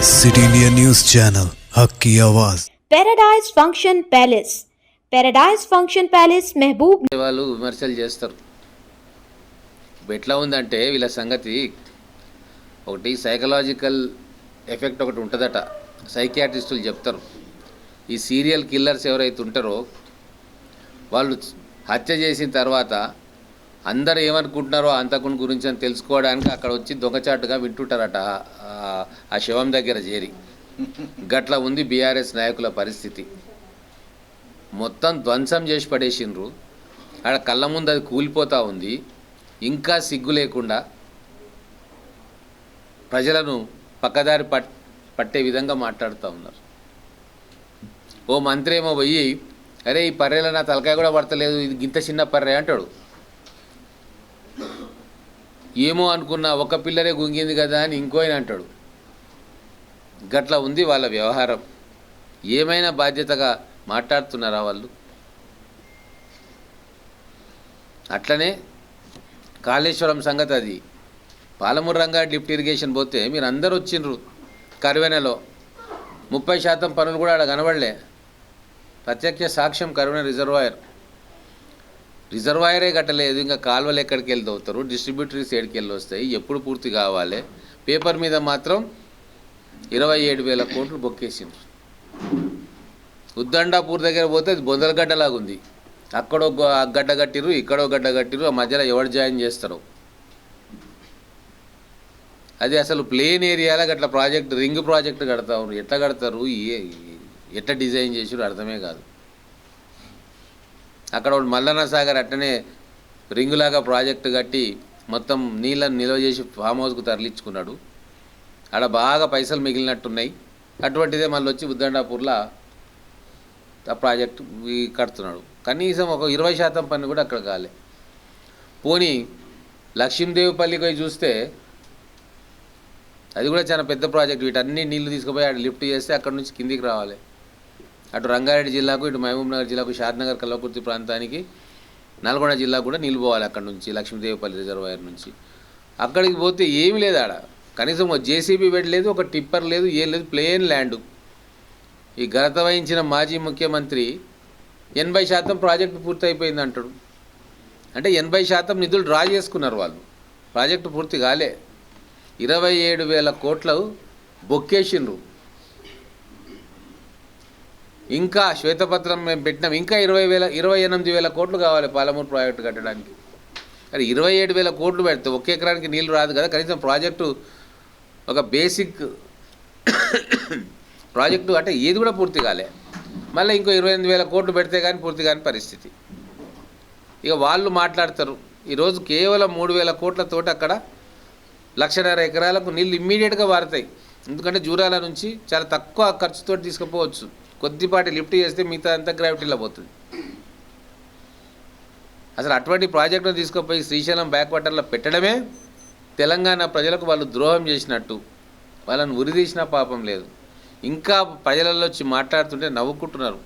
City India news channel हक की आवाज। पैराडाइज फंक्शन पैलेस महबूब వాళ్ళు విమర్శలు చేస్తారు. ఎట్లా ఉందంటే వీళ్ళ సంగతి ఒకటి సైకలాజికల్ ఎఫెక్ట్ ఒకటి ఉంటుందట. సైకియాట్రిస్టులు చెప్తారు ఈ సీరియల్ కిల్లర్స్ ఎవరైతే ఉంటారో వాళ్ళు హత్య చేసిన తర్వాత అందరు ఏమనుకుంటున్నారో అంతకుని గురించి అని తెలుసుకోవడానికి అక్కడ వచ్చి దొంగచాటుగా వింటుంటారట ఆ శవం దగ్గర చేరి. గట్ల ఉంది బీఆర్ఎస్ నాయకుల పరిస్థితి. మొత్తం ధ్వంసం చేసి పడేసిండ్రు. ఆడ కళ్ళ ముందు అది కూలిపోతూ ఉంది. ఇంకా సిగ్గు లేకుండా ప్రజలను పక్కదారి పట్టే విధంగా మాట్లాడుతూ ఉన్నారు. ఓ మంత్రి ఏమో పోయి అరే ఈ పర్రెలో నా తలకాయ కూడా పడతలేదు, ఇది గింత చిన్న పర్రె అంటాడు. ఏమో అనుకున్నా ఒక పిల్లరే గుంగింది కదా అని ఇంకోయన అంటాడు. గట్లా ఉంది వాళ్ళ వ్యవహారం. ఏమైనా బాధ్యతగా మాట్లాడుతున్నారా వాళ్ళు? అట్లనే కాళేశ్వరం సంగతి, అది పాలమూరు రంగా లిఫ్ట్ ఇరిగేషన్ పోతే మీరు అందరు వచ్చిండ్రు. కరువెనలో 30% పనులు కూడా ఆడ కనబడలే. ప్రత్యక్ష సాక్ష్యం కరువెన రిజర్వాయరే కట్టలేదు. ఇంకా కాలువలు ఎక్కడికి వెళ్ళి అవుతారు, డిస్ట్రిబ్యూటరీస్ ఎక్కడికి వెళ్ళి వస్తాయి, ఎప్పుడు పూర్తి కావాలి? పేపర్ మీద మాత్రం 27,000 కోట్లు బొక్కేసిండ్రు. ఉద్దండాపూర్ దగ్గర పోతే అది బొందలగడ్డలాగుంది. అక్కడో గడ్డ కట్టిరు, ఇక్కడో గడ్డ కట్టిరు, ఆ మధ్యలో ఎవరు జాయిన్ చేస్తారు? అది అసలు ప్లేన్ ఏరియాలో అట్లా ప్రాజెక్ట్, రింగ్ ప్రాజెక్ట్ కడతా ఉన్నారు. ఎట్లా కడతారు, ఎట్లా డిజైన్ చేసారు అర్థమే కాదు. అక్కడ మల్లన్న సాగర్ అట్టనే రింగులాగా ప్రాజెక్టు కట్టి మొత్తం నీళ్ళని నిల్వ చేసి ఫామ్ హౌస్కు తరలించుకున్నాడు. ఆడ బాగా పైసలు మిగిలినట్టున్నాయి. అటువంటిదే మళ్ళీ వచ్చి ఉద్దండాపూర్లో ఆ ప్రాజెక్టు కడుతున్నాడు. కనీసం ఒక 20% పని కూడా అక్కడ కాలే. పోనీ లక్ష్మీదేవిపల్లికి పోయి చూస్తే అది కూడా చాలా పెద్ద ప్రాజెక్ట్. వీటన్ని నీళ్లు తీసుకుపోయి అక్కడ లిఫ్ట్ చేస్తే అక్కడ నుంచి కిందికి రావాలి. అటు రంగారెడ్డి జిల్లాకు, ఇటు మహబూబ్నగర్ జిల్లాకు, షాద్నగర్ కల్వకుర్తి ప్రాంతానికి, నల్గొండ జిల్లాకు కూడా నీళ్ళు పోవాలి అక్కడ నుంచి, లక్ష్మీదేవిపల్లి రిజర్వాయర్ నుంచి. అక్కడికి పోతే ఏమి లేదు ఆడ. కనీసం ఒక జేసీబీ బెడ్ లేదు, ఒక టిప్పర్ లేదు, ఏం లేదు, ప్లేన్ ల్యాండ్. ఈ ఘనత వహించిన మాజీ ముఖ్యమంత్రి 80% ప్రాజెక్టు పూర్తి అయిపోయింది అంటాడు. అంటే 80% నిధులు డ్రా చేసుకున్నారు వాళ్ళు. ప్రాజెక్టు పూర్తి కాలే. 27,000 కోట్లు బొక్కేసిండ్రు. ఇంకా శ్వేతపత్రం మేము పెట్టినాం, ఇంకా 28,000 కోట్లు కావాలి పాలమూరు ప్రాజెక్టు కట్టడానికి. అది 27,000 కోట్లు పెడితే ఒక్క ఎకరానికి నీళ్ళు రాదు కదా. కనీసం ప్రాజెక్టు ఒక బేసిక్ ప్రాజెక్టు అంటే ఏది కూడా పూర్తి కాలే. మళ్ళీ ఇంకో 28,000 కోట్లు పెడితే కానీ పూర్తి కాని పరిస్థితి. ఇక వాళ్ళు మాట్లాడతారు. ఈరోజు కేవలం 3,000 కోట్లతోటి అక్కడ 1,50,000 ఎకరాలకు నీళ్ళు ఇమ్మీడియట్గా వారుతాయి. ఎందుకంటే జూరాల నుంచి చాలా తక్కువ ఖర్చుతో తీసుకుపోవచ్చు. కొద్దిపాటి లిఫ్ట్ చేస్తే మిగతా అంతా గ్రావిటీలో పోతుంది. అసలు అటువంటి ప్రాజెక్టును తీసుకుపోయి శ్రీశైలం బ్యాక్వాటర్లో పెట్టడమే తెలంగాణ ప్రజలకు వాళ్ళు ద్రోహం చేసినట్టు. వాళ్ళని ఉరిదీసినా పాపం లేదు. ఇంకా ప్రజలలో వచ్చి మాట్లాడుతుంటే నవ్వుకుంటున్నారు.